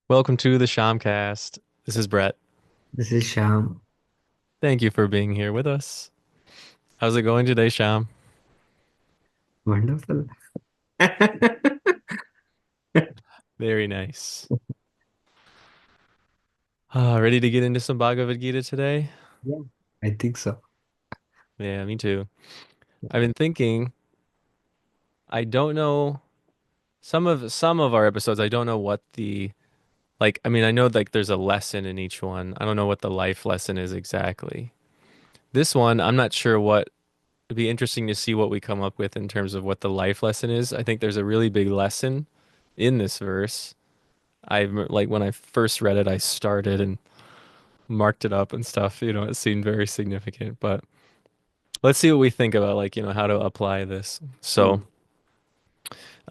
Welcome to the Shyamcast. This is Brett. This is Shyam. Thank you for being here with us. How's it going today, Shyam? Wonderful. Very nice. Ready to get into some Bhagavad Gita today? Yeah, I think so. Yeah, me too. I've been thinking, I don't know some of our episodes, I don't know what the I mean, I know like there's a lesson in each one. I don't know what the life lesson is exactly. This one, I'm not sure what it'd be interesting to see what we come up with in terms of what the life lesson is. I think there's a really big lesson in this verse. Like when I first read it, I started and marked it up and stuff. It seemed very significant. But let's see what we think about how to apply this. So,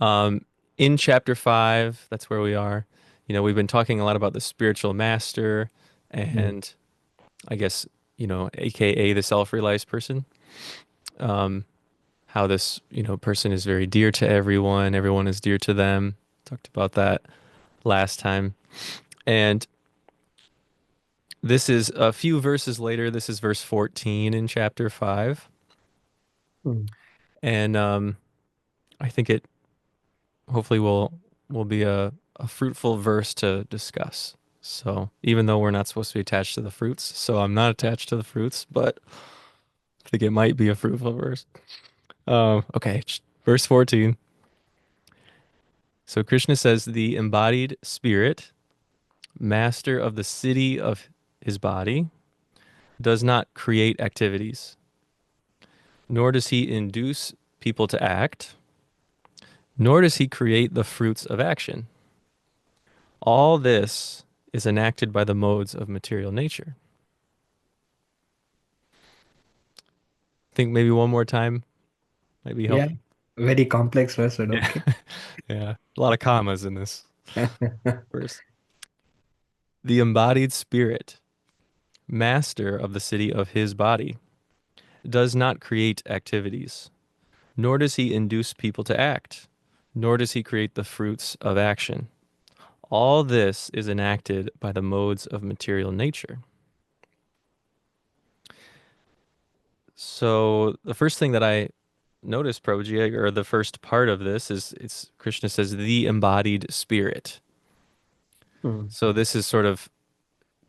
Mm, um, in chapter 5, that's where we are. We've been talking a lot about the spiritual master mm, and I guess, AKA the self-realized person. Um, how this, person is very dear to everyone. Everyone is dear to them. Talked about that last time. And this is a few verses later. This is verse 14 in chapter 5. mm. And I think it hopefully will be a fruitful verse to discuss. So even though we're not supposed to be attached to the fruits, so I'm not attached to the fruits, but I think it might be a fruitful verse. Okay, verse 14. So Krishna says, the embodied spirit, master of the city of his body, does not create activities, nor does he induce people to act, nor does he create the fruits of action. All this is enacted by the modes of material nature. I think maybe one more time might be Yeah, helpful. very complex verse, but Yeah. okay. Yeah. A lot of commas in this verse. The embodied spirit, master of the city of his body, does not create activities, nor does he induce people to act, nor does he create the fruits of action. All this is enacted by the modes of material nature. So the first thing that I noticed, Prabhuji, or the first part of this is it's Krishna says the embodied spirit. Mm, So this is sort of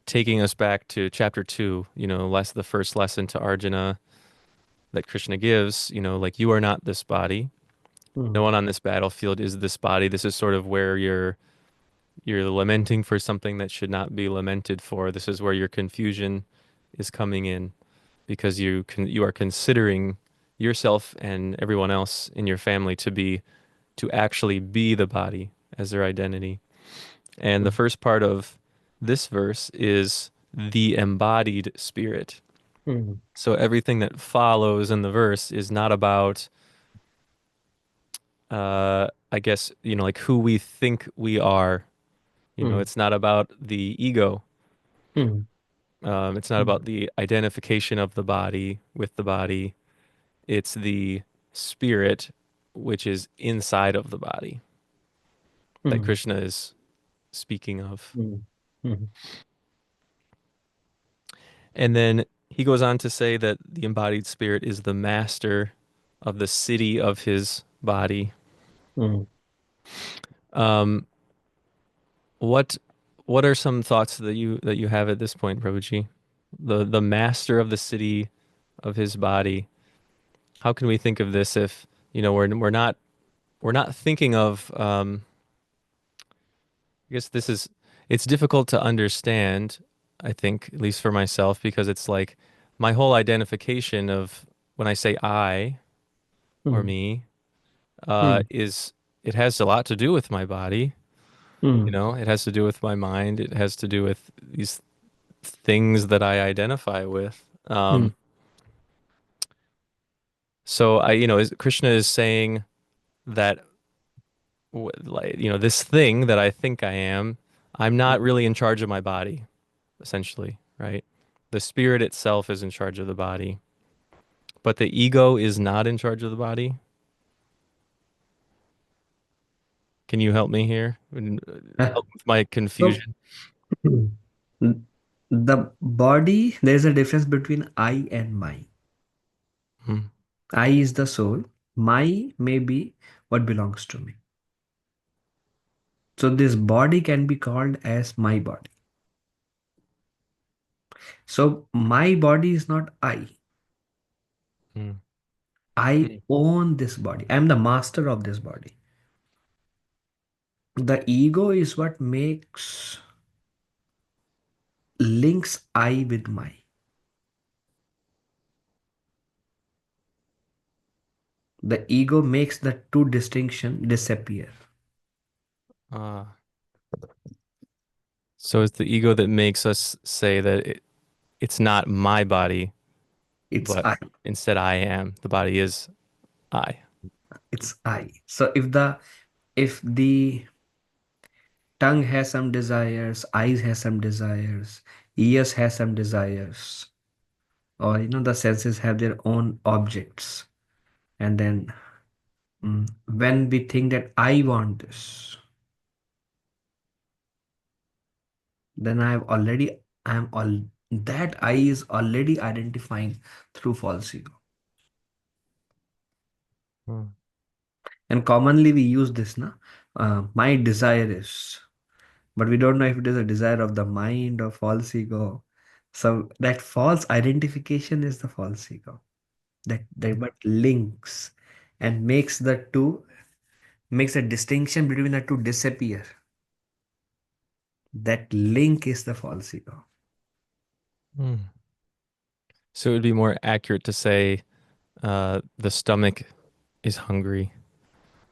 taking us back to chapter 2, less the first lesson to Arjuna that Krishna gives, like you are not this body. No mm, one on this battlefield is this body. This is sort of where you're lamenting for something that should not be lamented for. This is where your confusion is coming in because you are considering yourself and everyone else in your family to actually be the body as their identity. And the mm, first part of this verse is the embodied spirit. mm, So everything that follows in the verse is not about I guess, like who we think we are. mm, It's not about the ego. mm, It's not mm, about the identification of the body with the body. It's the spirit which is inside of the body that mm, Krishna is speaking of. mm, mm, And then he goes on to say that the embodied spirit is the master of the city of his body. mm. Um, what what are some thoughts that you have at this point, Prabhuji? The master of the city of his body. How can we think of this if, we're not thinking of I guess this is it's difficult to understand, I think, at least for myself, because it's like my whole identification of when I say I or Mm, me, mm, is it has a lot to do with my body, mm, it has to do with my mind, it has to do with these things that I identify with. mm, So Krishna is saying that this thing that I think I am, I'm not mm, really in charge of my body, essentially, right? The spirit itself is in charge of the body, but the ego is not in charge of the body. Can you help me here? And, Uh, help with my So, confusion. the body, there's a difference between I and my. Hmm. I is the soul. My may be what belongs to me. So this body can be called as my body. So my body is not I. Hmm. I Hmm. own this body. I am the master of this body. The ego is what makes links I with my. The ego makes the two distinction disappear. Ah. So it's the ego that makes us say that it's not my body, It's but I. instead I am. The body is I. It's I. So if the tongue has some desires, eyes has some desires, ears has some desires, or the senses have their own objects, and then when we think that I want this, then I'm all that I is already identifying through false ego. Hmm. And commonly we use this, na? My desire is, but we don't know if it is a desire of the mind or false ego. So that false identification is the false ego. That what links and makes a distinction between the two disappear. That link is the false ego. Hmm. So it would be more accurate to say the stomach is hungry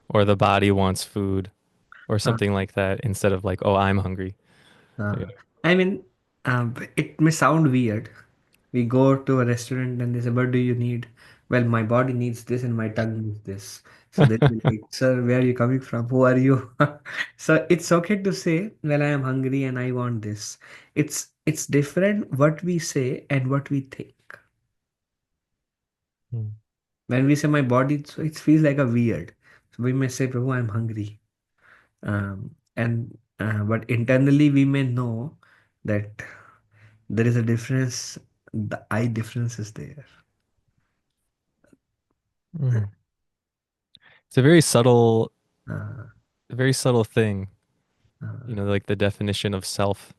or the body wants food or Uh, something like that instead of like, oh, I'm hungry. uh, Yeah. I mean, it may sound weird. We go to a restaurant and they say, "What do you need?" Well, my body needs this and my tongue needs this. So they will like, "Sir, where are you coming from? Who are you?" So it's okay to say, "Well, I am hungry and I want this." It's different what we say and what we think. Hmm. When we say my body, so it feels like a weird. So we may say, "Prabhu, I'm hungry." And but internally we may know that there is a difference. The I difference is there. Hmm. It's Uh, a very subtle thing, uh, like the definition of self.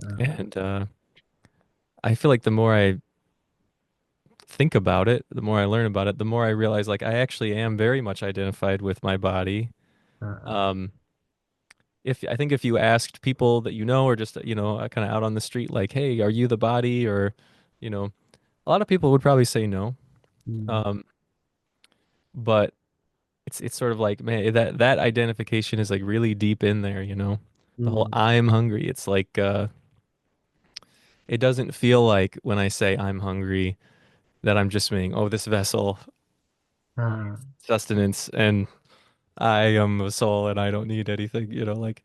uh, And I feel like the more I think about it, the more I learn about it, the more I realize like I actually am very much identified with my body. uh, Um, if I think if you asked people that you know or just kind of out on the street like, "Hey, are you the body?" or you know, a lot of people would probably say no. mm, Um, but it's sort of like, man, that identification is like really deep in there. The whole mm, I'm hungry. It's like it doesn't feel like when I say I'm hungry that I'm just saying, "Oh, this vessel uh, sustenance and I am a soul and I don't need anything." Like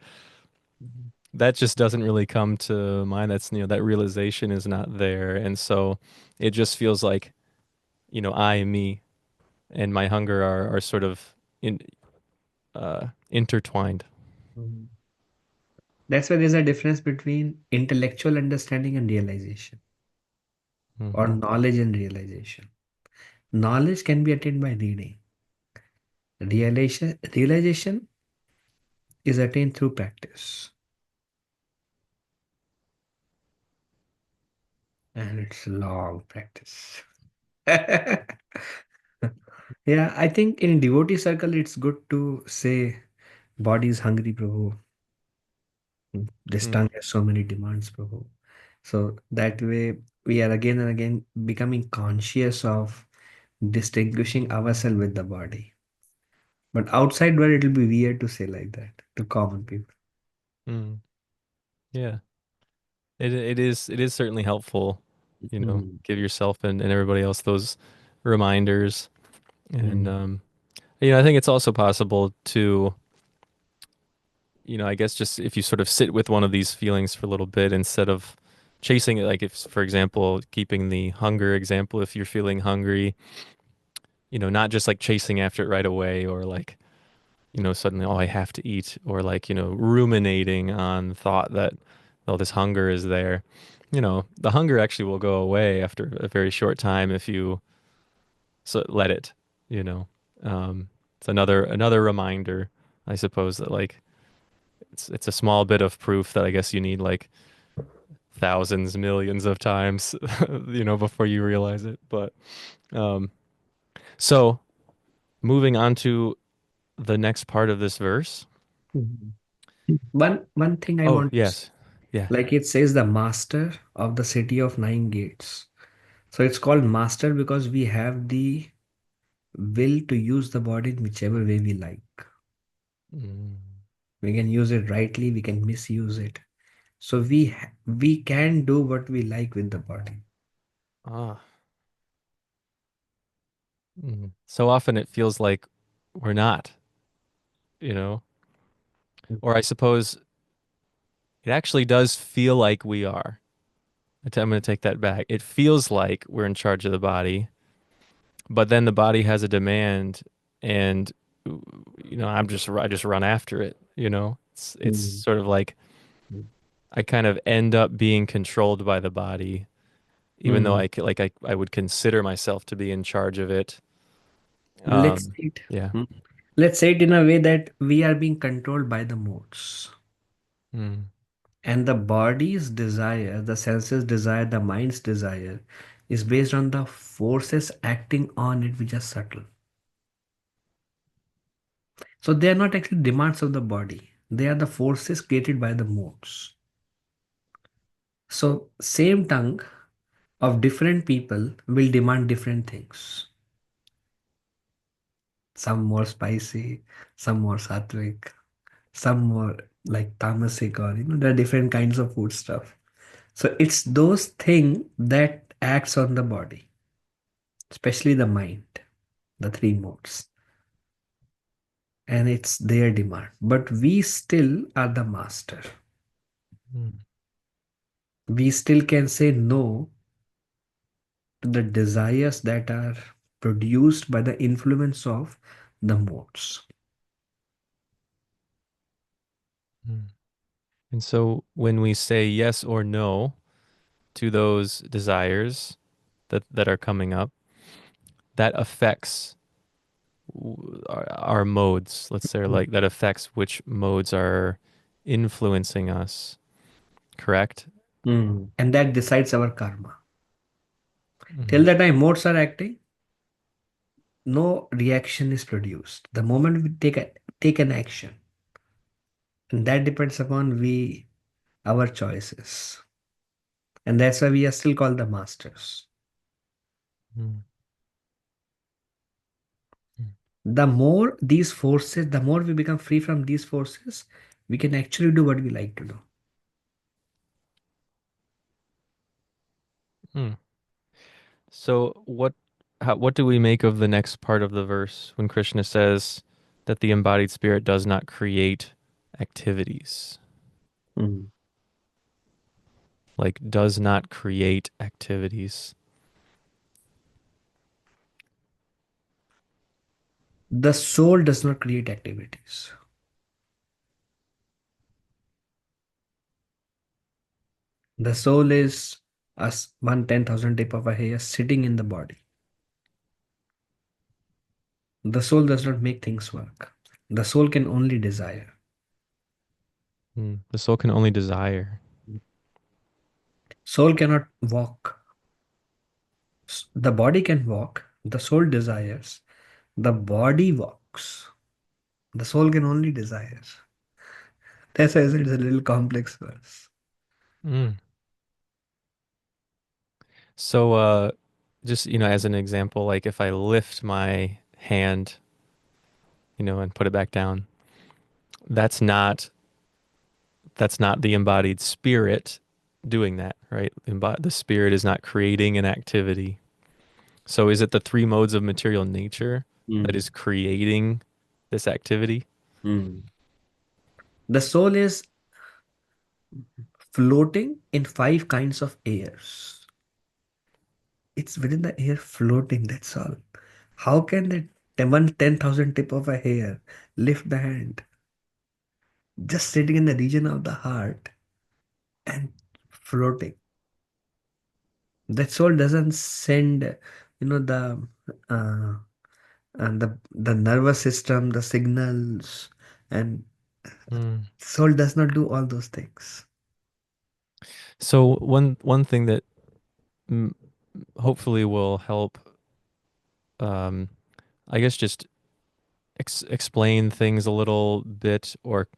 that just doesn't really come to mind. That realization is not there. And so it just feels like, I, me, and my hunger are sort of intertwined. mm. That's why there's a difference between intellectual understanding and realization, or Hmm. knowledge and realization. Knowledge can be attained by reading. Realization is attained through practice, and it's long practice. Yeah, I think in devotee circle, it's good to say, "Body is hungry, Prabhu. This Mm, tongue has so many demands, Prabhu." So that way, we are again and again becoming conscious of distinguishing ourselves with the body. But outside world, it will be weird to say like that to common people. mm, yeah. It is certainly helpful, Mm, give yourself and everybody else those reminders. And mm, I think it's also possible to, I guess just if you sort of sit with one of these feelings for a little bit instead of chasing it, like if, for example, keeping the hunger example, if you're feeling hungry, not just like chasing after it right away or like, suddenly, oh, I have to eat, or like, ruminating on thought that, oh, this hunger is there. The hunger actually will go away after a very short time if you let it, you know. Um, it's another reminder, I suppose, that like it's a small bit of proof that I guess you need like thousands, millions of times, before you realize it. But um, so moving on to the next part of this verse. Mhm. One thing I Oh, want to say, yes. Yeah. like it says the master of the city of nine gates. So it's called master because we have the will to use the body in whichever way we like. Mm. We can use it rightly, we can misuse it. So we can do what we like with the body. Ah. Mm. So often it feels like we're not, you know, or I suppose it actually does feel like we are. I'm going to take that back. It feels like we're in charge of the body, but then the body has a demand, and I just run after it. It's Mm. sort of like I kind of end up being controlled by the body, even though Mm. I would consider myself to be in charge of it. Let's say it. Yeah. Mm. Let's say it in a way that we are being controlled by the modes. Mm. And the body's desire, the senses desire, the mind's desire is based on the forces acting on it, which are subtle. So they are not actually demands of the body. They are the forces created by the modes. So same tongue of different people will demand different things. Some more spicy, some more sattvic, some more like tamasic, or there are different kinds of food stuff. So it's those things that acts on the body, especially the mind, the three modes, and it's their demand. But we still are the master. Mm. We still can say no to the desires that are produced by the influence of the modes. Mm. And so when we say yes or no to those desires that are coming up, that affects our modes, let's say, like that affects which modes are influencing us, correct? Mm. And that decides our karma. Till Mm. the time modes are acting, no reaction is produced. The moment we take an action, and that depends upon we our choices. And that's why we are still called the masters. Mm. Mm. The more these forces, the more we become free from these forces, we can actually do what we like to do. Mm. So what do we make of the next part of the verse when Krishna says that the embodied spirit does not create activities? Mm. Like does not create activities. The soul does not create activities. The soul is as 1/10,000 tip of a hair sitting in the body. The soul does not make things work. The soul can only desire. Mm. The soul can only desire. Soul cannot walk. The body can walk. The soul desires. The body walks. The soul can only desire. That's why I said it's a little complex verse. Mm. So just as an example, like if I lift my hand, and put it back down, that's not that's not the embodied spirit doing that, right? The spirit is not creating an activity. So is it the three modes of material nature that Mm. is creating this activity? Mm. The soul is floating in five kinds of airs. It's within the air floating, that's all. How can that 1/10,000 tip of a hair lift the hand, just sitting in the region of the heart and floating. That soul doesn't send, the uh, and the nervous system, the signals, and Mm. soul does not do all those things. So one thing that mm, hopefully will help, um, I guess, just explain things a little bit, or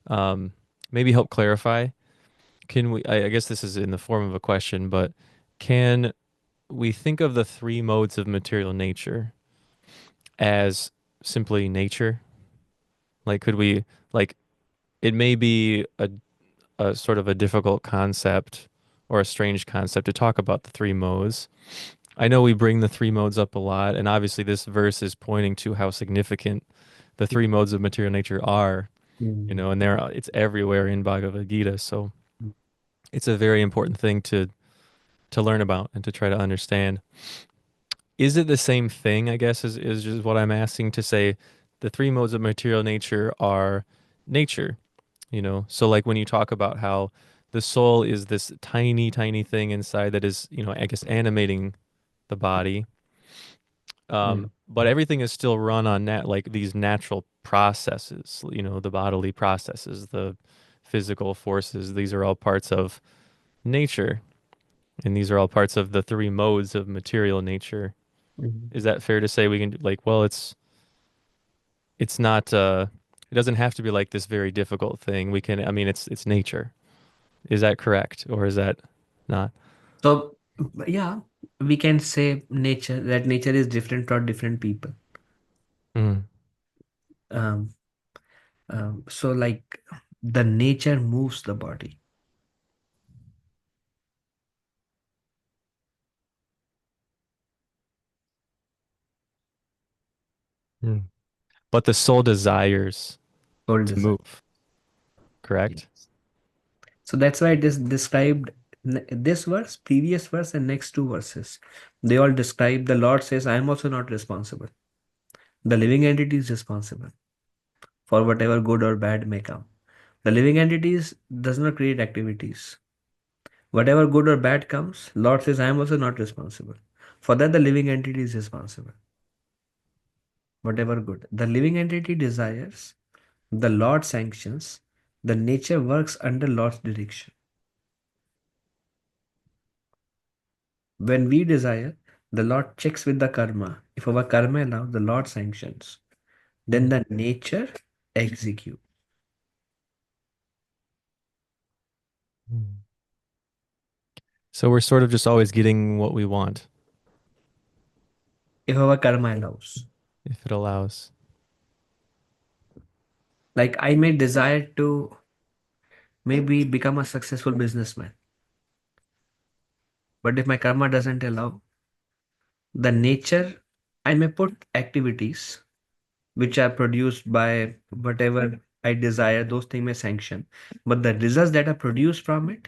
um, maybe help clarify. Can we? I guess this is in the form of a question, but can we think of the three modes of material nature as simply nature? Like, could we, like, it may be a sort of a difficult concept or a strange concept to talk about the three modes. I know we bring the three modes up a lot, and obviously this verse is pointing to how significant the three modes of material nature are, Mm. and it's everywhere in Bhagavad Gita. So it's a very important thing to learn about and to try to understand. Is it the same thing, I guess, is just what I'm asking, to say the three modes of material nature are nature, So like when you talk about how the soul is this tiny, tiny thing inside that is, I guess animating the body. Mm. But everything is still run on like these natural processes, the bodily processes, the physical forces. These are all parts of nature, and these are all parts of the three modes of material nature. Mm. Is that fair to say? We can, like, well, it's not it doesn't have to be like this very difficult thing. We can, I mean, it's nature. Is that correct, or is that not? So, yeah, we can say nature is different for different people. Mm, Um, so like the nature moves the body. mm. But the soul desires Soul to desire. move, correct? Yes. So that's why it is described this verse, previous verse, and next two verses. They all describe the Lord says, I am also not responsible. The living entity is responsible for whatever good or bad may come. The living entities does not create activities. Whatever good or bad comes, Lord says, I am also not responsible. For that, the living entity is responsible. Whatever good. The living entity desires, the Lord sanctions, the nature works under Lord's direction. When we desire, the Lord checks with the karma. If our karma allows, the Lord sanctions. Then Mm, the nature execute. mm. So we're sort of just always getting what we want, If our karma allows. if it allows. Like I may desire to maybe become a successful businessman, but if my karma doesn't allow, the nature, I may put activities which are produced by whatever I desire, those things may sanction. But the results that are produced from it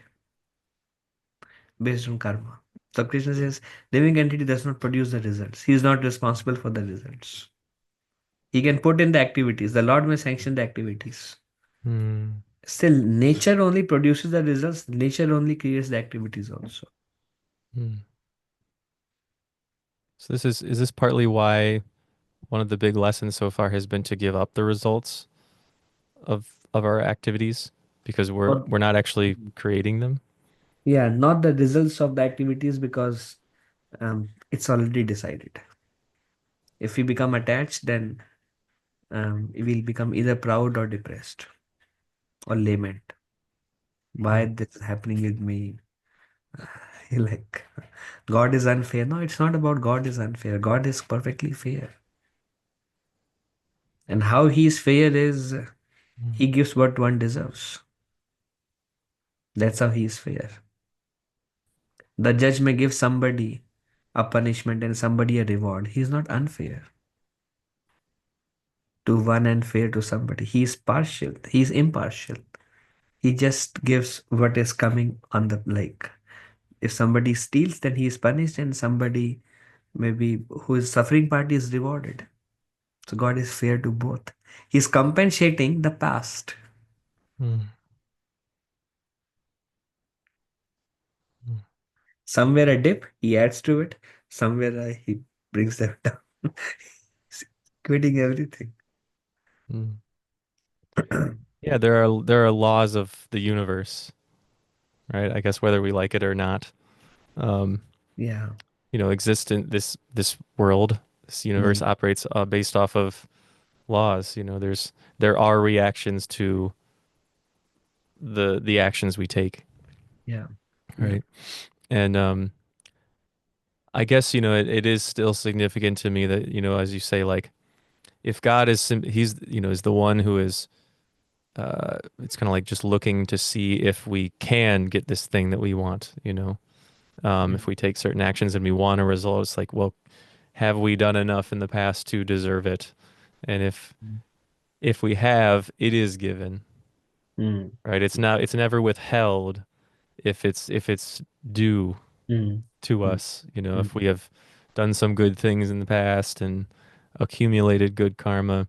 based on karma. So Krishna says, living entity does not produce the results. He is not responsible for the results. He can put in the activities. The Lord may sanction the activities. Mm, Still, nature only produces the results. Nature only creates the activities also. mm. So is this partly why one of the big lessons so far has been to give up the results of our activities, because Or we're not actually creating them? yeah, not the results of the activities because it's already decided. If we become attached, then we will become either proud or depressed or lament. Why Mm, this is happening with me? Like God is unfair. No, it's not about God is unfair. God is perfectly fair. And how he is fair is mm, he gives what one deserves. That's how he is fair. The judge may give somebody a punishment and somebody a reward. He is not unfair to one and fair to somebody. He is partial. He is impartial. He just gives what is coming on the like. If somebody steals, then he is punished, and somebody maybe who is suffering party is rewarded. So God is fair to both. He's compensating the past. Mm, mm, Somewhere a dip, he adds to it. Somewhere he brings them down. He's quitting everything. mm. Yeah, there are laws of the universe, right? I guess whether we like it or not. Um, Yeah. existent this world, this universe Mm. operates based off of laws. There are reactions to the actions we take, Yeah. Yeah. right? And I guess it is still significant to me that as you say, like if God he's is the one who is it's kind of like just looking to see if we can get this thing that we want. Mm. If we take certain actions and we want a result, it's like, well, have we done enough in the past to deserve it? And if we have, it is given, Mm. right? It's never withheld if it's due Mm. to Mm. us. If Mm. we have done some good things in the past and accumulated good karma,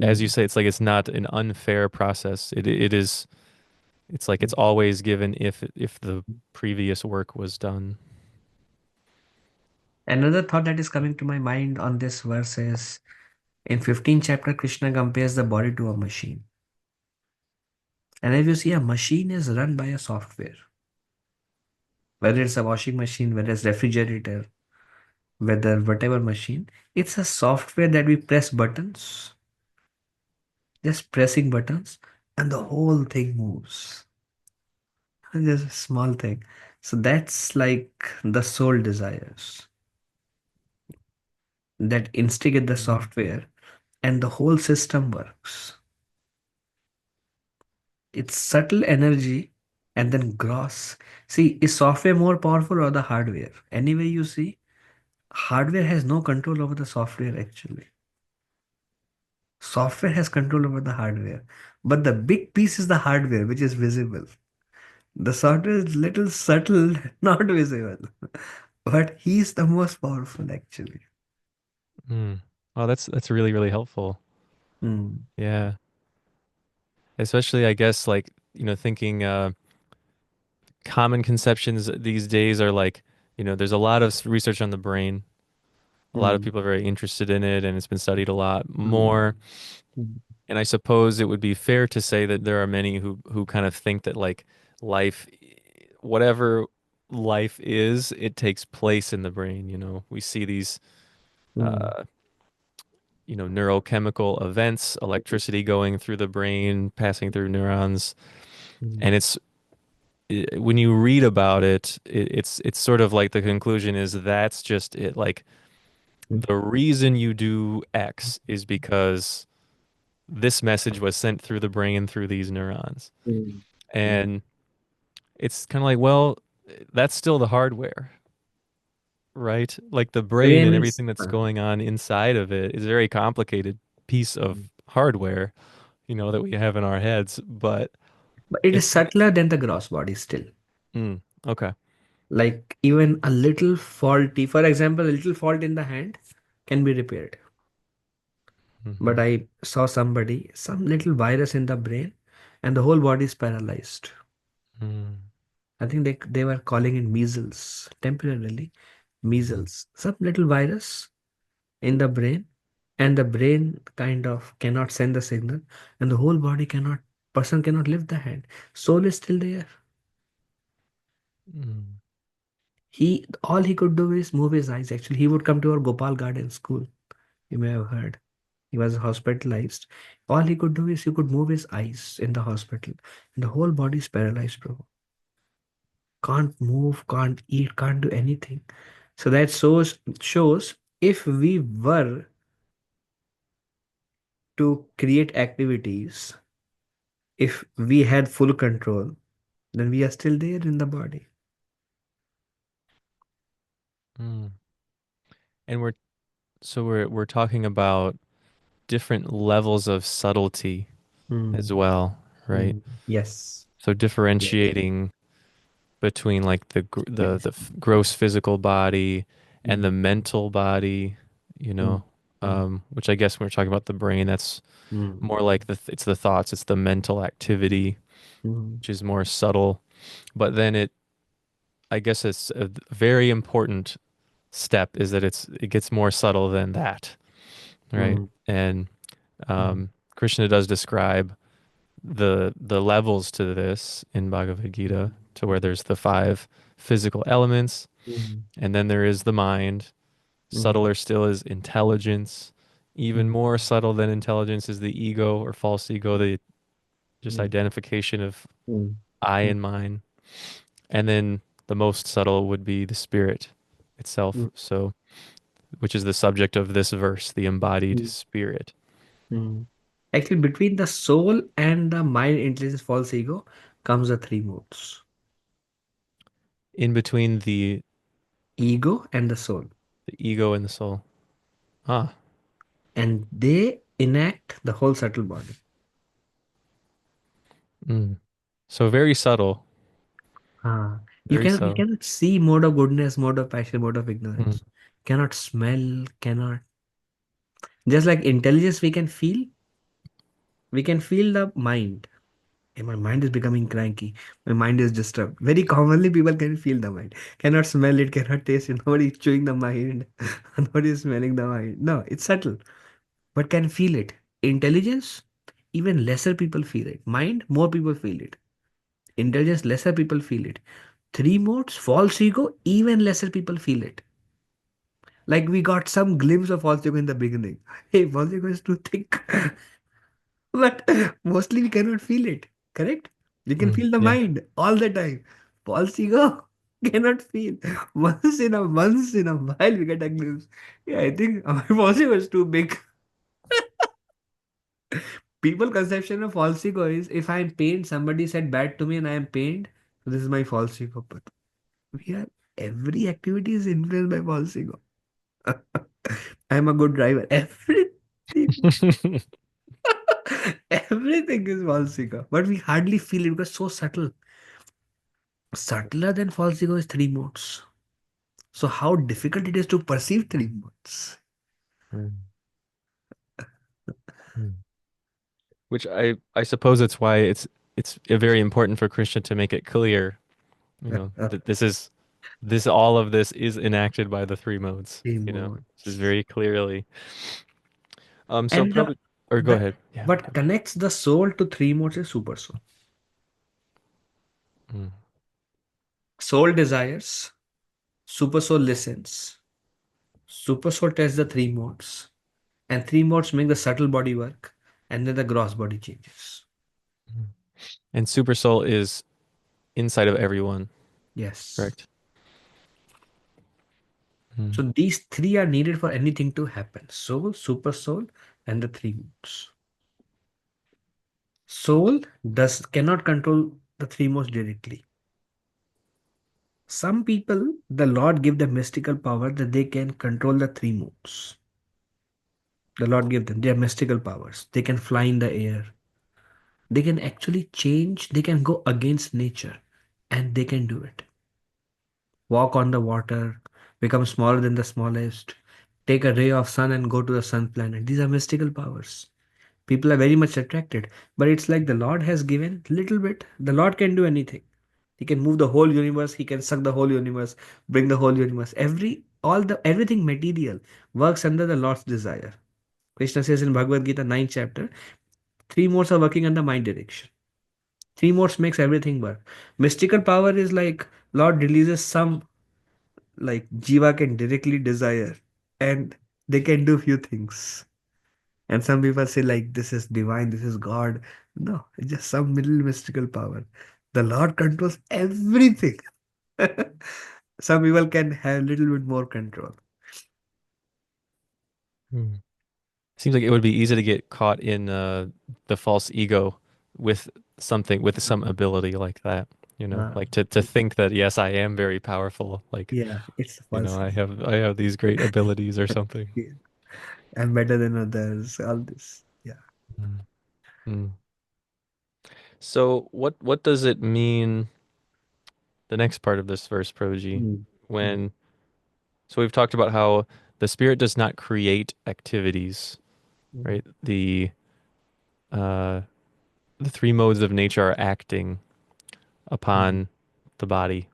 as you Mm. say, it's like it's not an unfair process. It is. It's like it's Mm. always given if the previous work was done. Another thought that is coming to my mind on this verse is in 15th chapter, Krishna compares the body to a machine. And if you see, a machine is run by a software, whether it's a washing machine, whether it's refrigerator, whether whatever machine, it's a software that we press buttons, just pressing buttons, and the whole thing moves. And just a small thing. So that's like the soul desires that instigate the software, and the whole system works. It's subtle energy and then gross. See, is software more powerful or the hardware? Anyway, you see, hardware has no control over the software actually. Software has control over the hardware. But the big piece is the hardware, which is visible. The software is little subtle, not visible. But he's the most powerful actually. Mm. Oh, that's really, really helpful. Mm. Yeah. Especially, I guess, like, thinking common conceptions these days are like, there's a lot of research on the brain. A lot of Mm. people are very interested in it, and it's been studied a lot Mm. more. Mm. And I suppose it would be fair to say that there are many who kind of think that like life, whatever life is, it takes place in the brain. We see these Mm. uh, neurochemical events, electricity going through the brain, passing through neurons, Mm. and when you read about it, it's sort of like the conclusion is that's just it. Like Mm. the reason you do X is because this message was sent through the brain through these neurons. Mm. Mm. And it's kind of like, well, that's still the hardware, right? Like the brain Brain and is, everything that's going on inside of it is a very complicated piece of hardware, that we have in our heads. But but it is it's kind subtler than the gross body still. of, okay. Like even a little faulty, for example, a little fault in the hand can be repaired. Hmm. But I saw somebody, some little virus in the brain, and the whole body is paralyzed. Mm, I think they were calling it measles temporarily. Measles, some little virus in the brain, and the brain kind of cannot send the signal, and the whole body cannot, person cannot lift the hand. Soul is still there. mm, He all he could do is move his eyes. Actually, he would come to our Gopal Garden school. You may have heard. He was hospitalized. All he could do is he could move his eyes in the hospital. And the whole body is paralyzed, bro. Can't move, can't eat, can't do anything. So that shows if we were to create activities, if we had full control, then we are still there in the body. mm. And we're talking about different levels of subtlety as Mm. well, right? Mm. Yes. So Yes. differentiating between like the Yes. gross physical body and the Mm. mental body, you Mm. know. Mm. which I guess when we're talking about the brain, that's Mm. more like it's the thoughts, it's the mental activity, Mm. which is more subtle. But then I guess it's a very important step is that it gets more subtle than that, right? Mm. And Mm. Krishna does describe the levels to this in Bhagavad Gita, to where there's the five physical elements, Mm. and then there is the mind. Mm. Subtler still is intelligence. Even Mm. more subtle than intelligence is the ego or false ego, the just Mm. identification of Mm. I Mm. and mine. And then the most subtle would be the spirit itself. Mm. So, which is the subject of this verse, the embodied Mm. spirit. Mm. Actually, between the soul and the mind, intelligence, false ego, comes the three modes: In between ego and the soul, the ego and the soul. Ah, and they enact the whole subtle body. mm. So very subtle, You very cannot you subtle. cannot see mode of goodness, mode of passion, mode of Mm, ignorance. Cannot smell, cannot. Just like intelligence, we can feel the mind. Hey, my mind is becoming cranky. My mind is disturbed. Very commonly, people can feel the mind. Cannot smell it, cannot taste it. Nobody is chewing the mind. Nobody is smelling the mind. No, it's subtle, but can feel it. Intelligence, even lesser people feel it. Mind, more people feel it. Intelligence, lesser people feel it. Three modes, false ego, even lesser people feel it. Like we got some glimpse of false ego in the beginning. Hey, false ego is too thick. But mostly we cannot feel it. Correct? We can feel the yeah. mind all the time. False ego cannot feel. Once in a while we get a glimpse. Yeah, I think my false ego is too big. People conception of false ego is if I'm pained, somebody said bad to me and I am pained. So this is my false ego. But we are every activity is influenced by false ego. I'm a good driver. Everything, everything is false ego. But we hardly feel it because so subtle. Subtler than false ego is three modes. So how difficult it is to perceive three modes. Mm, mm. Which I suppose it's why it's very important for Krishna to make it clear, that this all of this is enacted by the three modes, Three This is modes. very clearly. So And probably, or go the ahead. Yeah. what connects the soul to three modes is super soul. Mm, Soul desires, super soul listens, super soul tests the three modes, and three modes make the subtle body work, and then the gross body changes. mm. And Super Soul is inside of everyone, Yes. correct? Mm, So these three are needed for anything to happen. Soul, super soul, and the three modes. Soul does cannot control the three modes directly. Some people, the Lord give them mystical power that they can control the three modes. The Lord give them their mystical powers. They can fly in the air. They can actually change. They can go against nature, and they can do it. Walk on the water, become smaller than the smallest, take a ray of sun and go to the sun planet. These are mystical powers. People are very much attracted, but it's like the Lord has given little bit. The Lord can do anything. He can move the whole universe. He can suck the whole universe, bring the whole universe. Everything material works under the Lord's desire. Krishna says in Bhagavad Gita 9th chapter, three modes are working under my direction. Three modes makes everything work. Mystical power is like Lord releases some, like Jiva can directly desire, and they can do few things. And some people say like this is divine, this is God. No, it's just some middle mystical power. The Lord controls everything. Some people can have a little bit more control. mm. Seems like it would be easy to get caught in the false ego with with some ability like that, Uh, like to think that yes, I am very powerful, like, yeah, it's false. I have these great abilities or something. Yeah. I'm better than others. All this. Yeah. Mm. Mm. So what does it mean, the next part of this verse, Prodigy, Mm. Mm. when so we've talked about how the spirit does not create activities, Mm. right? Uh, the three modes of nature are acting Mm. upon the body,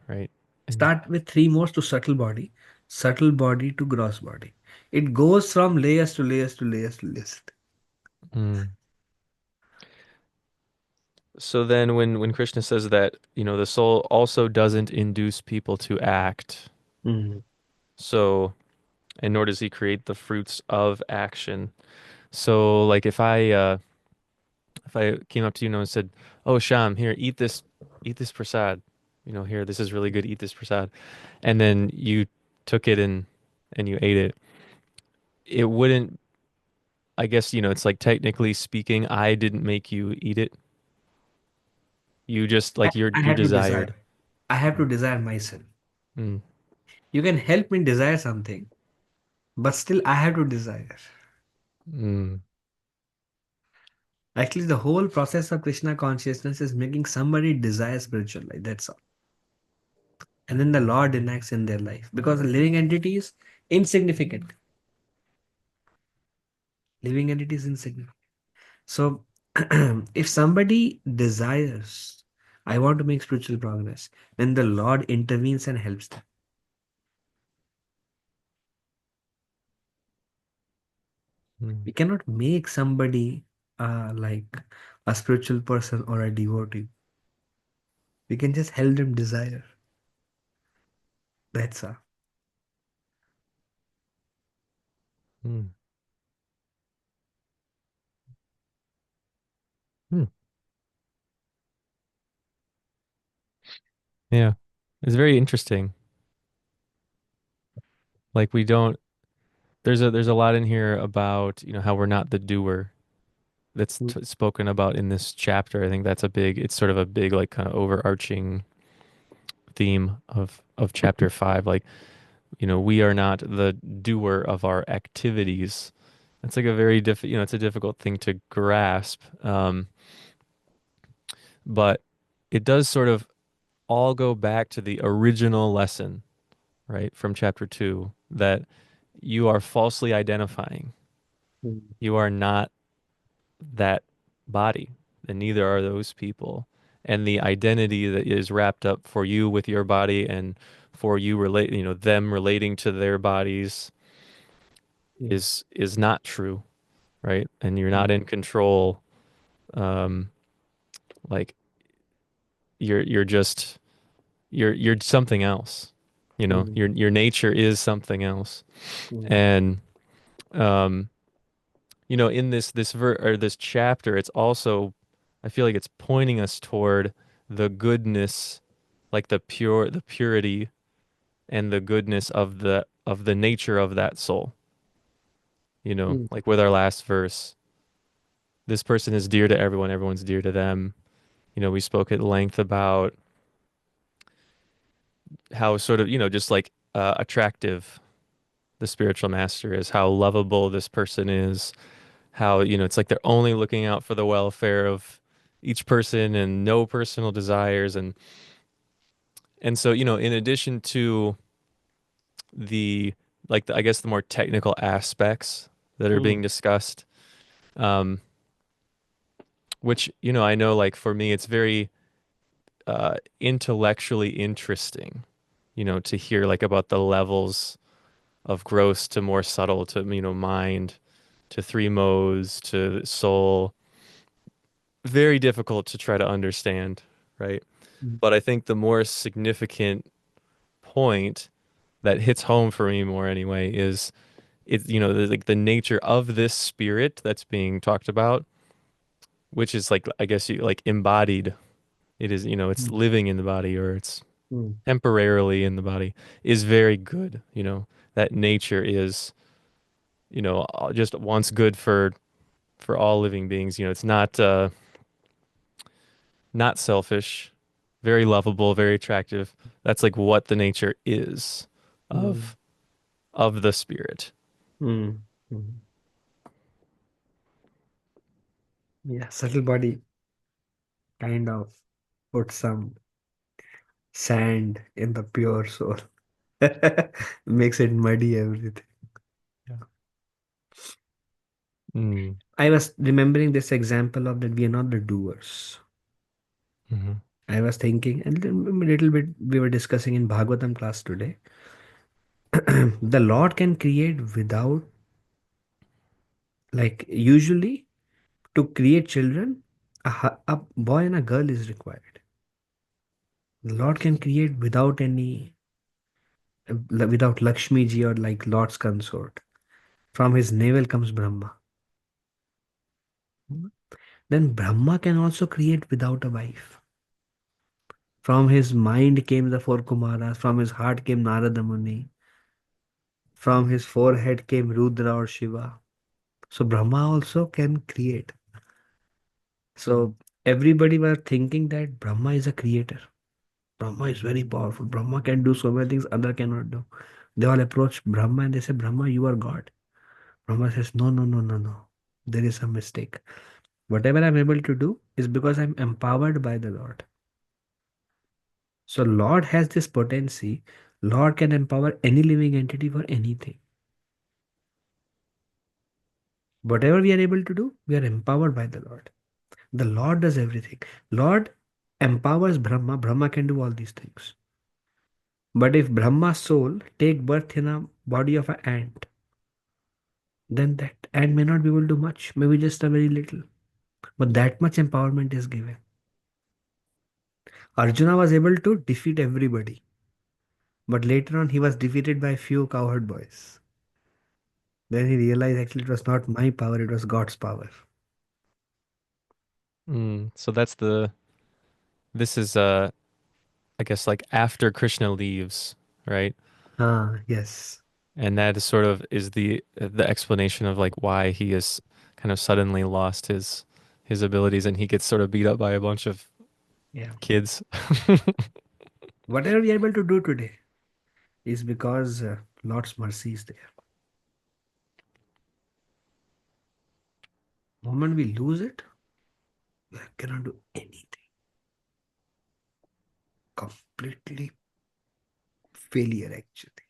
right? And Start with three modes to subtle body to gross body. It goes from layers to layers to layers to layers. mm. So then when Krishna says that, the soul also doesn't induce people to act. Mm. So, and nor does he create the fruits of action. So like if I came up to you, and said, "Oh, Sham, here, eat this prasad. Here, this is really good. Eat this prasad." And then you took it and you ate it. It wouldn't, I guess, it's like technically speaking, I didn't make you eat it. You just I, like I you have to desired. desire. I have to desire myself. Mm, You can help me desire something, but still I have to desire. mm, Actually, the whole process of Krishna consciousness is making somebody desire spiritual life. That's all. And then the Lord enacts in their life because the living entity is insignificant. Living entity is insignificant. So, if somebody desires, I want to make spiritual progress, then the Lord intervenes and helps them. mm, We cannot make somebody like a spiritual person or a devotee. We can just help them desire. That's all. mm, mm. Yeah. It's very interesting. Like we don't there's a lot in here about, how we're not the doer that's Mm. spoken about in this chapter. I think that's it's sort of a big like kind of overarching theme of chapter 5. Like, we are not the doer of our activities. It's like a very it's a difficult thing to grasp. But it does sort of all go back to the original lesson, right, from chapter 2, that you are falsely identifying. Mm. You are not that body, and neither are those people. And the identity that is wrapped up for you with your body and for you them relating to their bodies Mm. is not true, right? And you're not Mm. in control. Um, like you're just you're something else. Mm. Your nature is something else. Mm. And um, in this chapter, it's also, I feel like it's pointing us toward the goodness, like the purity and the goodness of the nature of that soul. Mm. Like with our last verse, this person is dear to everyone, everyone's dear to them. We spoke at length about how sort of, just like attractive the spiritual master is, how lovable this person is, how, it's like they're only looking out for the welfare of each person and no personal desires. And so, in addition to the, like, I guess the more technical aspects that are being Mm. discussed, um, which, I know, like, for me, it's very intellectually interesting, to hear, like, about the levels of gross to more subtle to, mind to three modes to soul. Very difficult to try to understand, right? Mm. But I think the more significant point that hits home for me more anyway is it's, like the nature of this spirit that's being talked about, which is like, I guess you like embodied. It is, it's Mm. living in the body or it's Mm. temporarily in the body is very good. That nature is, just wants good for all living beings. It's not selfish, very lovable, very attractive. That's like what the nature is Mm. of of the spirit. Mm. Mm. Yeah, subtle body kind of put some sand in the pure soul. Makes it muddy everything. Mm, I was remembering this example of that we are not the doers. mhm, I was thinking, and a little bit we were discussing in Bhagavatam class today. The Lord can create without, like, usually to create children, a boy and a girl is required. The Lord can create without any, without Lakshmi ji or like Lord's consort. From his navel comes Brahma. Then Brahma can also create without a wife. From his mind came the four Kumaras, from his heart came Narada Muni, from his forehead came Rudra or Shiva. So Brahma also can create. So everybody were thinking that Brahma is a creator. Brahma is very powerful. Brahma can do so many things other cannot do. They all approach Brahma and they say, Brahma, you are God. Brahma says, no, no, no, no, no. There is a mistake. Whatever I'm able to do is because I'm empowered by the Lord. So Lord has this potency. Lord can empower any living entity for anything. Whatever we are able to do, we are empowered by the Lord. The Lord does everything. Lord empowers Brahma. Brahma can do all these things. But if Brahma's soul take birth in a body of an ant, then that ant may not be able to do much, maybe just a very little. But that much empowerment is given. Arjuna was able to defeat everybody, but later on he was defeated by few cowherd boys. Then he realized actually it was not my power, it was God's power. So this is I guess like after Krishna leaves, right? Ah, yes. And that is sort of is the explanation of like why he has kind of suddenly lost his abilities and he gets sort of beat up by a bunch of Yeah. kids. Whatever we are able to do today is because Lord's mercy is there. Moment we lose it, we cannot do anything. Completely failure, actually.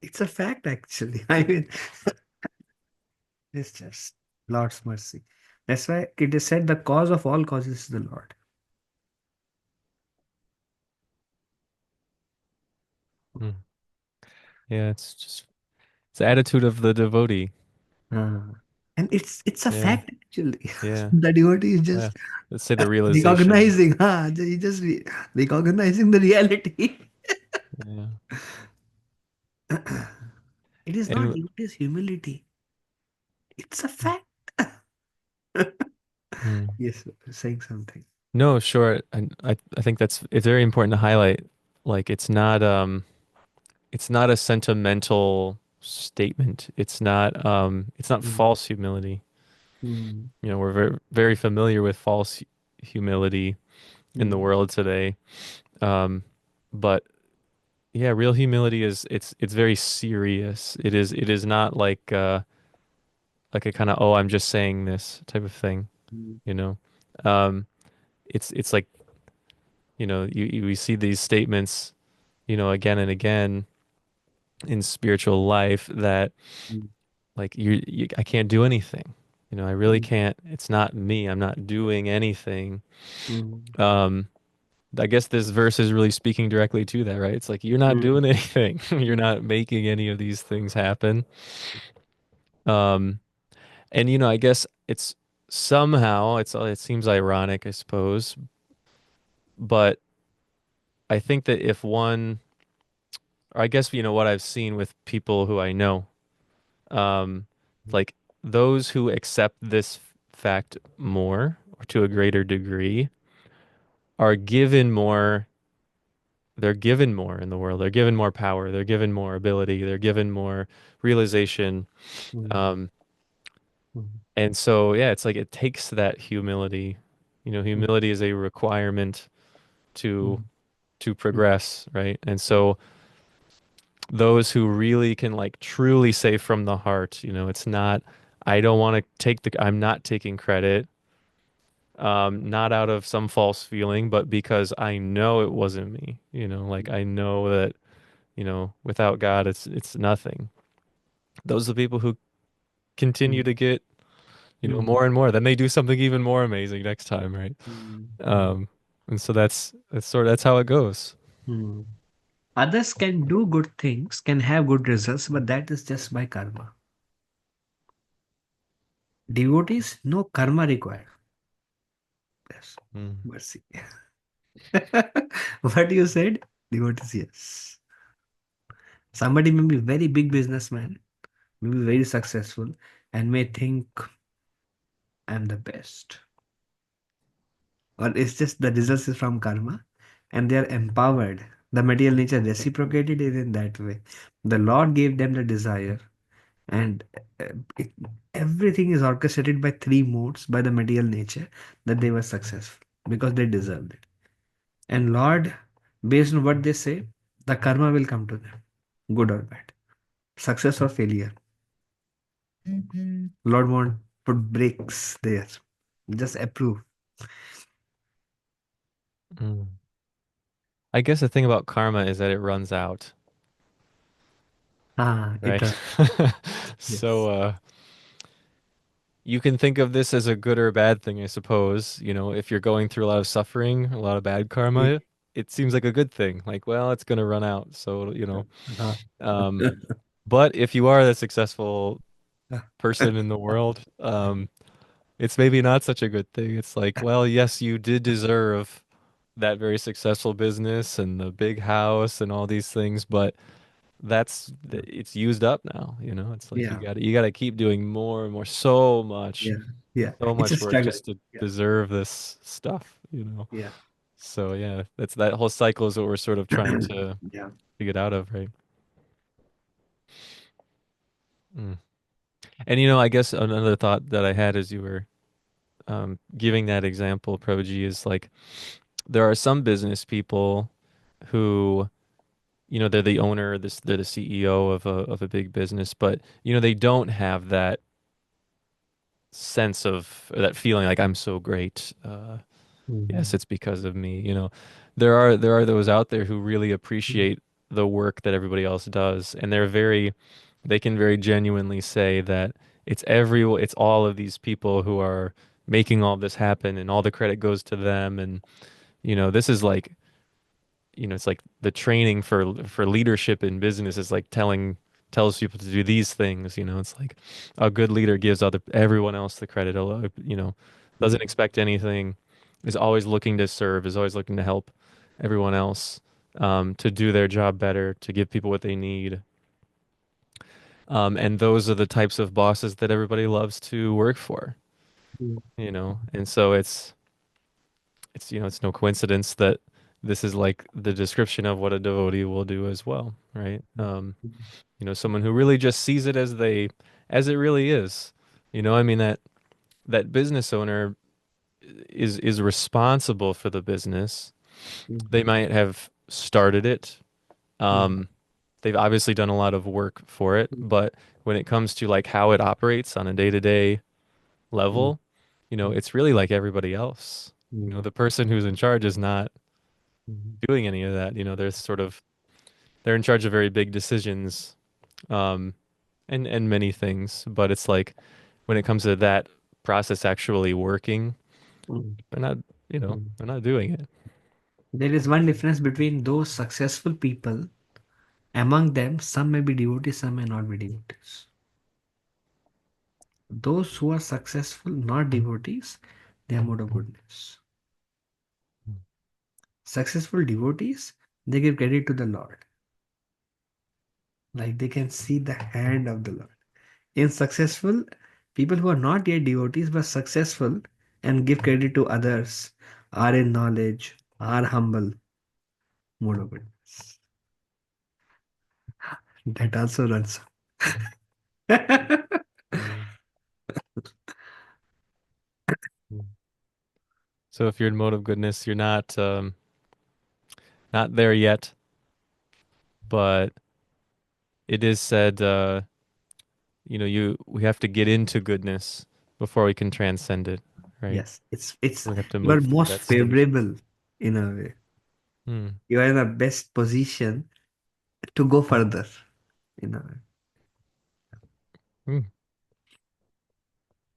It's a fact, actually. I mean, it's just Lord's mercy. That's why it is said the cause of all causes is the Lord. Mm. Yeah, it's the attitude of the devotee. Ah. And it's a Yeah, fact, actually. yeah, The devotee is yeah. just Let's say the realization. recognizing, he just recognizing the reality. Yeah. It is not And devotee's humility. It's a fact. mm, Yes, saying something. no, sure. And I think that's it's very important to highlight. Like it's not a sentimental statement. It's not Mm, false humility. mm, You know, we're very familiar with false humility in the mm, world today. Um, but yeah, real humility is it's very serious. It is not like a kind of oh, I'm just saying this type of thing, mm, you know. Um, it's like, you know, we see these statements, you know, again and again in spiritual life that mm, like I can't do anything. You know, I really mm, can't. It's not me. I'm not doing anything. mm, Um, I guess this verse is really speaking directly to that, right? It's like you're not mm, doing anything. You're not making any of these things happen. Um, and you know, I guess it's somehow it seems ironic, I suppose, but I think that if one, or I guess you know what I've seen with people who I know, um, like those who accept this fact more or to a greater degree are given more. They're given more in the world. They're given more power. They're given more ability. They're given more realization. mm, Um, mm, and so, yeah, it's like it takes that humility. You know, mm, humility is a requirement to mm, to mm, progress, right? And so, those who really can like truly say from the heart, you know, it's not. I don't want to take the. I'm not taking credit. Not out of some false feeling, but because I know it wasn't me. You know, like I know that you know, without God, it's nothing. Those are the people who continue mm, to get, mm, more and more. Then they do something even more amazing next time, right? mm, mm, Um, and so that's how it goes. mm. Others can do good things, can have good results, but that is just by karma. Devotees, no karma required. Yes. Mm. Mercy. What you said? Devotees, yes. Somebody may be very big businessman, may be very successful, and may think I'm the best. Or it's just the results is from karma, and they are empowered. The material nature reciprocated it in that way. The Lord gave them the desire, and it, everything is orchestrated by three modes by the material nature that they were successful because they deserved it. And Lord, based on what they say, the karma will come to them, good or bad, success or failure. Lord won't put breaks there, just approve. Mm. I guess the thing about karma is that it runs out, Ah, it right? So yes. you can think of this as a good or bad thing, I suppose. If you're going through a lot of suffering, a lot of bad Yeah. karma, it seems like a good thing. Like, well, it's gonna run out. So, Uh, um, but if you are the successful person in the world, it's maybe not such a good thing. It's like, well, yes, you did deserve that very successful business and the big house and all these things, but it's used up now, It's like yeah, you got to keep doing more and more, so yeah, much, yeah. so It's a much work struggle. just to Yeah, deserve this stuff. yeah, So yeah, that's that whole cycle is what we're sort of trying yeah. to get out of, right? Mm. And I guess another thought that I had as you were giving that example, Prodigy, is like there are some business people who, they're the owner, they're the CEO of a big business, but they don't have that sense of or that feeling like I'm so great. Yes, Mhm, it's because of me. There are those out there who really mhm, appreciate the work that everybody else does, and they can very genuinely say that it's all of these people who are making all this happen, and all the credit goes to them, and this is like it's like the training for leadership in business is like tells people to do these things. It's like a good leader gives everyone else the credit. Doesn't mhm, expect anything, is always looking to serve, is always looking to help everyone else, to do their job better, to give people what they need. And those are the types of bosses that everybody loves to work for. mhm, And so it's no coincidence that this is like the description of what a devotee will do as well, right? mhm, Someone who really just sees it as it really is. I mean that business owner is responsible for the business. They mhm, might have started it. mhm, Um, they've obviously done a lot of work for it, but when it comes to like how it operates on a day-to-day mhm, level, it's really like everybody else. mhm, The person who's in charge is not mhm, doing any of that. They're in charge of very big decisions, um, and many things, but it's like when it comes to that process actually working, mhm, they're not, mhm. they're not doing it. There is one difference between those successful people. Among them, some may be devotees, some may not be devotees. Those who are successful, not devotees, they are mode of goodness. Successful devotees, they give credit to the Lord. Like they can see the hand of the Lord. In successful, people who are not yet devotees but successful and give credit to others are in knowledge, are humble, mode of goodness. That also runs. Mm. So if you're in mode of goodness, you're not there yet, but it is said, we have to get into goodness before we can transcend it, right? Yes, it's We have to you are move through most that stage. favorable in a way. Hmm. You are in the best position to go further in a way. Hmm.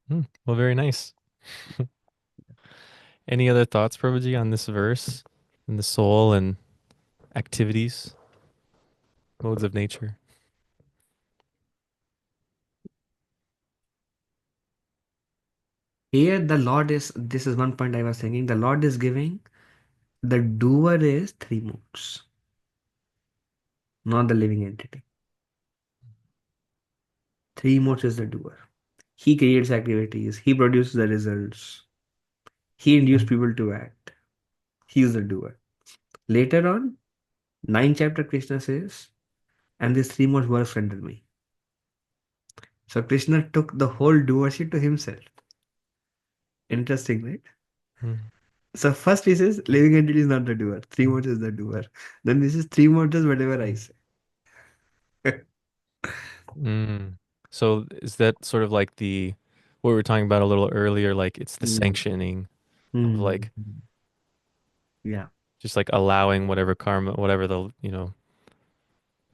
Well, very nice. Any other thoughts, Prabhuji, on this verse and the soul and activities, modes of nature? Here, the Lord is, this is one point I was thinking, the Lord is giving, the doer is three modes, not the living entity. Three modes is the doer. He creates activities, he produces the results, he induces people to act. He is the doer. Later on, 9th chapter, Krishna says, and these three modes works under me. So Krishna took the whole doership to himself. Interesting, right? Mm. So first he says, living entity is not the doer. Three modes is the doer. Then this is three modes is whatever I say. Mm. So is that sort of like the what we were talking about a little earlier? Like it's the Hmm. sanctioning of Hmm. like Yeah. just like allowing whatever karma, whatever the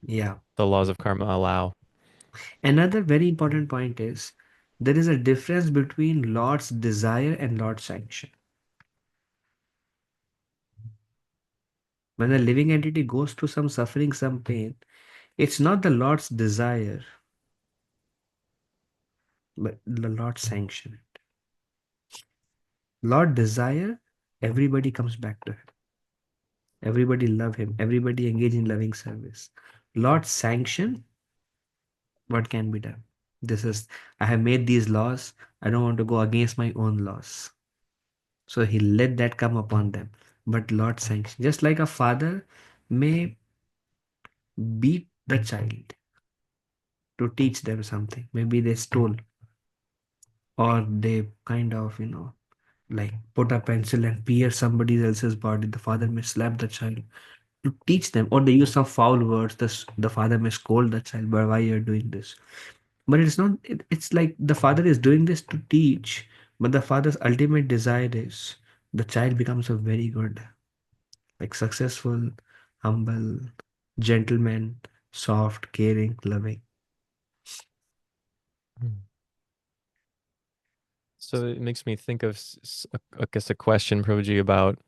Yeah. the laws of karma allow. Another very important point is there is a difference between Lord's desire and Lord's sanction. When a living entity goes through some suffering, some pain, it's not the Lord's desire, but the Lord's sanction. Lord desire, everybody comes back to him. Everybody love him. Everybody engage in loving service. Lord sanction, what can be done? This is, I have made these laws. I don't want to go against my own laws. So he let that come upon them. But Lord sanction, just like a father may beat the child to teach them something. Maybe they stole or they kind of, like put a pencil and pierce somebody else's body. The father may slap the child to teach them, or they use some foul words. The father may scold the child, but why you're doing this? But it's not, it's like the father is doing this to teach, but the father's ultimate desire is the child becomes a very good, like successful, humble, gentleman, soft, caring, loving. Mm. So it makes me think of, I guess, a question, Prabhuji, about,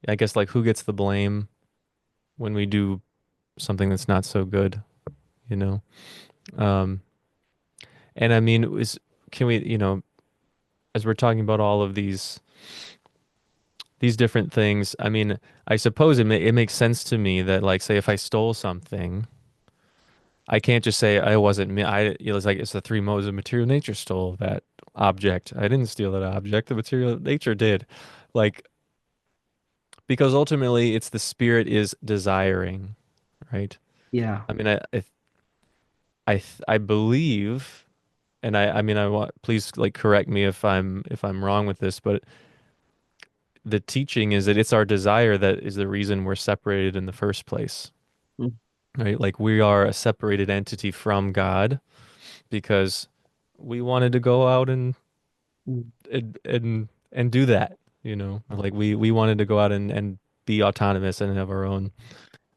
I guess, like who gets the blame when we do something that's not so good, you know? Um, and I mean, can we, as we're talking about all of these different things, I mean, I suppose it makes sense to me that, like, say, if I stole something, I can't just say I wasn't me. It's like it's the three modes of material nature stole that object. I didn't steal that object. The material nature did. Like, because ultimately it's the spirit is desiring, right? Yeah. I mean, I believe, and I mean, I want, please like correct me if I'm wrong with this, but the teaching is that it's our desire that is the reason we're separated in the first place, Mm, right? Like we are a separated entity from God because we wanted to go out mm, and do that, like we wanted to go out and be autonomous and have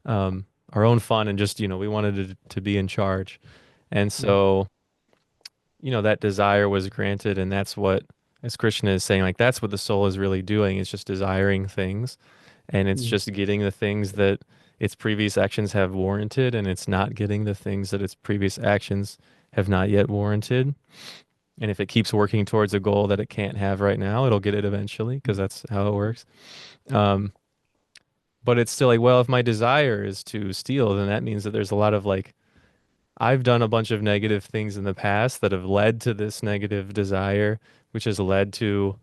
um our own fun and just, we wanted to be in charge. And mm, so, that desire was granted, and that's what, as Krishna is saying, like that's what the soul is really doing. It's just desiring things, and it's mm, just getting the things that its previous actions have warranted, and it's not getting the things that its previous actions have not yet warranted. And if it keeps working towards a goal that it can't have right now, it'll get it eventually because that's how it works. Um, but it's still like, well, if my desire is to steal, then that means that there's a lot of like, I've done a bunch of negative things in the past that have led to this negative desire, which has led to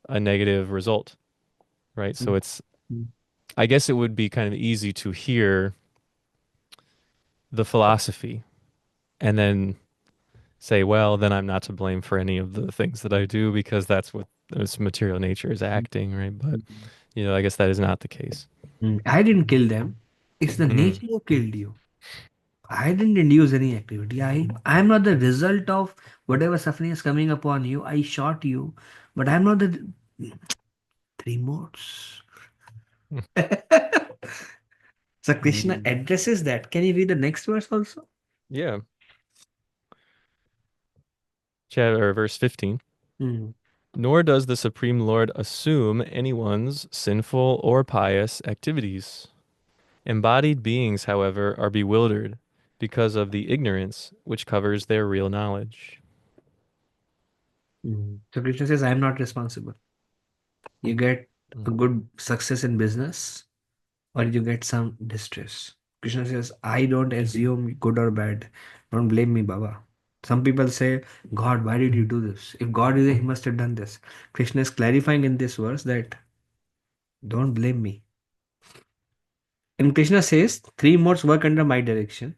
a negative result, right? So mm, it's, mm, I guess it would be kind of easy to hear the philosophy and then say, well, then I'm not to blame for any of the things that I do because that's what this material nature is mm, acting, right? But, mm. I guess that is not the case. I didn't kill them. It's the Mm. nature who killed you. I didn't induce any activity. I am not the result of whatever suffering is coming upon you. I shot you, but I'm not the three modes. So Krishna addresses that. Can you read the next verse also? Yeah. chapter or verse 15. Mm. Nor does the Supreme Lord assume anyone's sinful or pious activities. Embodied beings, however, are bewildered because of the ignorance which covers their real knowledge. Mm. So Krishna says, I am not responsible. You get a Mm. good success in business or you get some distress. Krishna says, I don't assume good or bad. Don't blame me, Baba. Some people say, God, why did you do this? If God is there, He must have done this. Krishna is clarifying in this verse that don't blame me. And Krishna says, three modes work under my direction.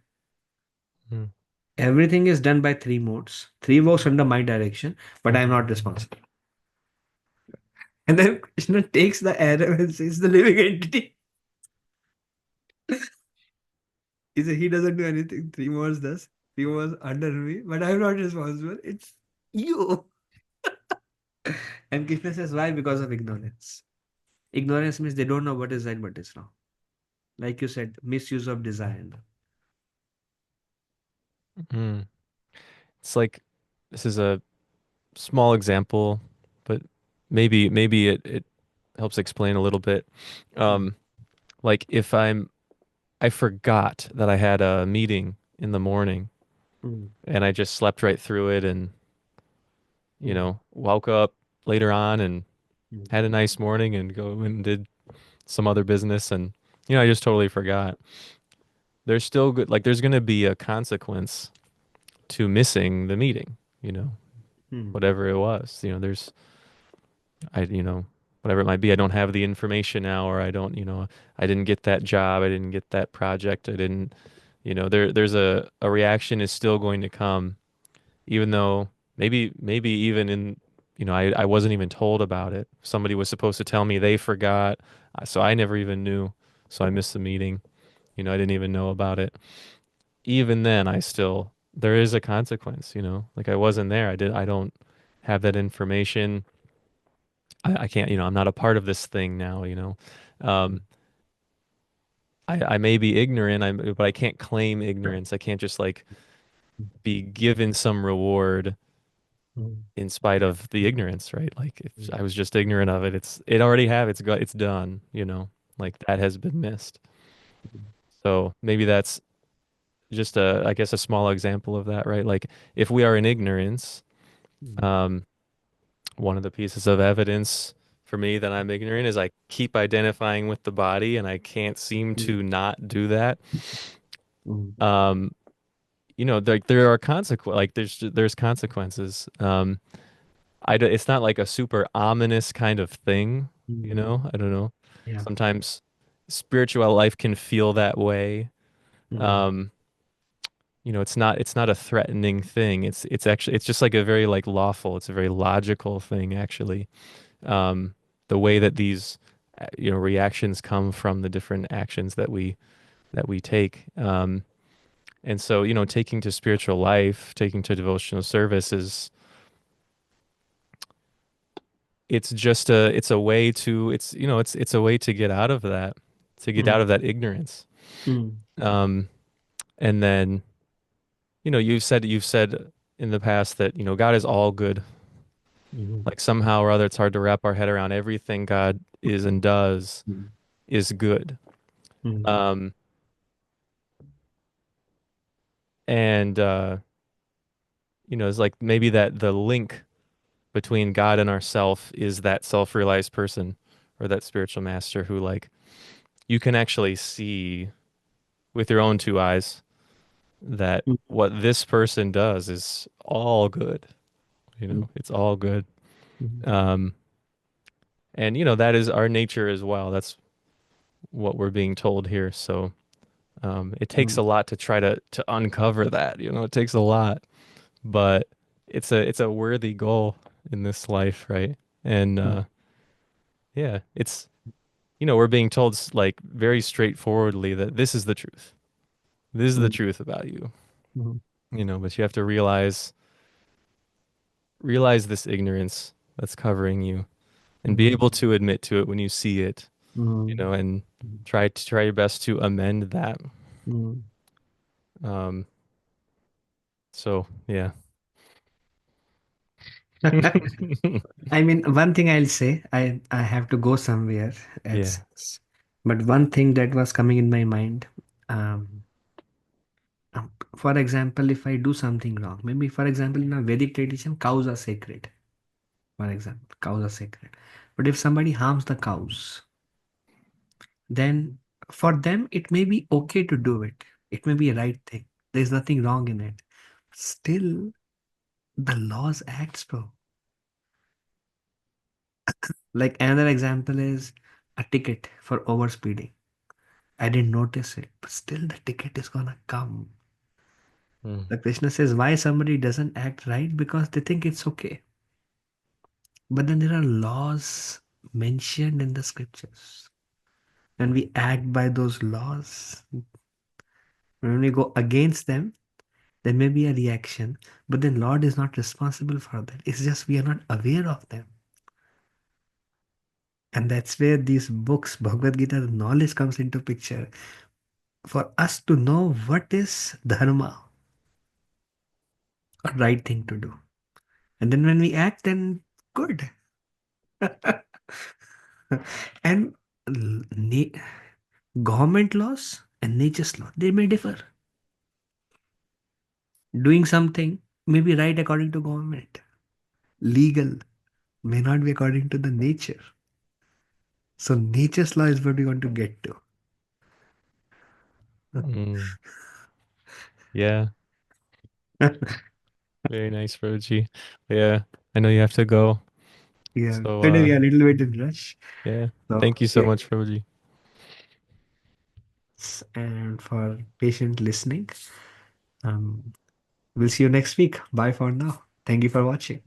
Mm. Everything is done by three modes. Three works under my direction, but I am not responsible. And then Krishna takes the arrow and says, the living entity. He said, he doesn't do anything. Three modes does. Three modes under me, but I'm not responsible. It's you. And Krishna says, why? Because of ignorance. Ignorance means they don't know what is right, what is wrong. Like you said, misuse of desire. Mm. It's like this is a small example, but maybe it helps explain a little bit. Mm, Um, like if I forgot that I had a meeting in the morning mm, and I just slept right through it and, mm, woke up later on and mm, had a nice morning and go and did some other business and, I just totally forgot. There's still good, like there's going to be a consequence to missing the meeting, mm, whatever it was. Whatever it might be, I don't have the information now, or I didn't get that job, I didn't get that project, I didn't, there's a reaction is still going to come, even though maybe even I wasn't even told about it. Somebody was supposed to tell me they forgot, so I never even knew, so I missed the meeting. I didn't even know about it. Even then, there is a consequence, like I wasn't there. I don't have that information. I can't, I'm not a part of this thing now. Um, I may be ignorant, but I can't claim ignorance. I can't just like be given some reward mm, in spite of the ignorance, right? Like if I was just ignorant of it, it already it's done. Like that has been missed. So maybe that's just I guess a small example of that, right? Like if we are in ignorance, mm, um, one of the pieces of evidence for me that I'm ignorant is I keep identifying with the body and I can't seem mm, to not do that. mm, Um, there are like there's consequences. It's not like a super ominous kind of thing, mm. I don't know. Yeah. Sometimes spiritual life can feel that way. Mm, Um, it's not a threatening thing. It's just like a very like lawful, it's a very logical thing actually. um, the way that these reactions come from the different actions that we take. And so taking to spiritual life, taking to devotional service is it's a way to it's a way to get out of that, mm, ignorance. mm, um, and then you've said in the past that God is all good. mm, Like somehow or other it's hard to wrap our head around everything God is and does mm, is good. mm, um, and it's like maybe that the link between God and ourself is that self-realized person or that spiritual master who like you can actually see with your own two eyes that mm, what this person does is all good. mm, It's all good. mm, Um, and that is our nature as well. That's what we're being told here. So it takes mm, a lot to try to uncover that. It takes a lot, but it's a worthy goal in this life, right? And mm, yeah, we're being told like very straightforwardly that this is the truth. This is the mm, truth about you. mm, But you have to realize this ignorance that's covering you and be mm, able to admit to it when you see it, mm, and try your best to amend that. mm. Um, so yeah. I mean, one thing I'll say, I have to go somewhere. Yeah. It's, but one thing that was coming in my mind, um, for example, if I do something wrong, maybe for example, in a Vedic tradition, cows are sacred. For example, cows are sacred. But if somebody harms the cows, then for them it may be okay to do it. It may be a right thing. There's nothing wrong in it. Still, the laws acts, bro. Like another example is a ticket for overspeeding. I didn't notice it, but still the ticket is gonna come. Mm. The Krishna says why somebody doesn't act right because they think it's okay. But then there are laws mentioned in the scriptures. When we act by those laws, when we go against them, there may be a reaction. But then Lord is not responsible for that. It's just we are not aware of them. And that's where these books, Bhagavad Gita, the knowledge comes into picture. For us to know what is dharma, a right thing to do. And then when we act, then good. And government laws and nature's law, they may differ. Doing something may be right according to government. Legal may not be according to the nature. So nature's law is what we want to get to. Mm. Yeah. Very nice, Roji. Yeah. I know you have to go. Yeah, So today we are a little bit in rush. yeah. So Thank you so yeah, much, Roji. and for patient listening, um, we'll see you next week. Bye for now. Thank you for watching.